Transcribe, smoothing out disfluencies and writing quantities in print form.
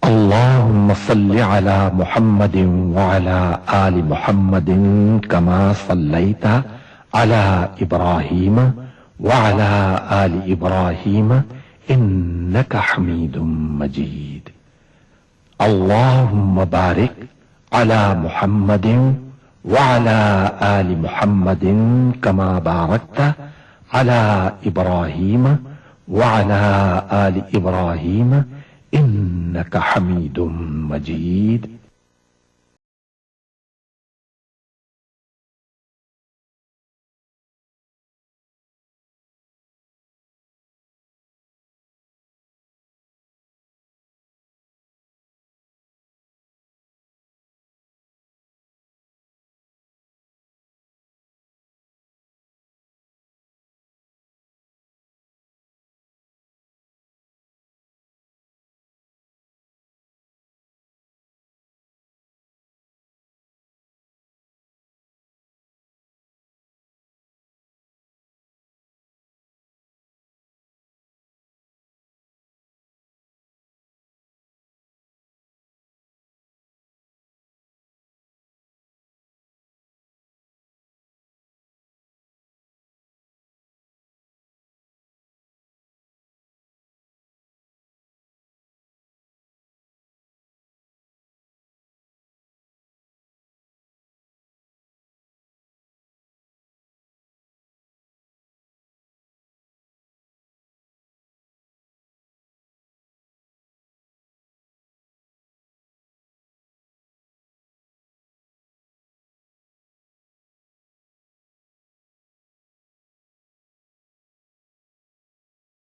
اللهم صل على محمد وعلى آل محمد كما صليت على إبراهيم وعلى آل إبراهيم إنك حميد مجيد. اللهم بارك على محمد وعلى آل محمد كما باركت على إبراهيم وعلى آل إبراهيم إنك حميد مجيد.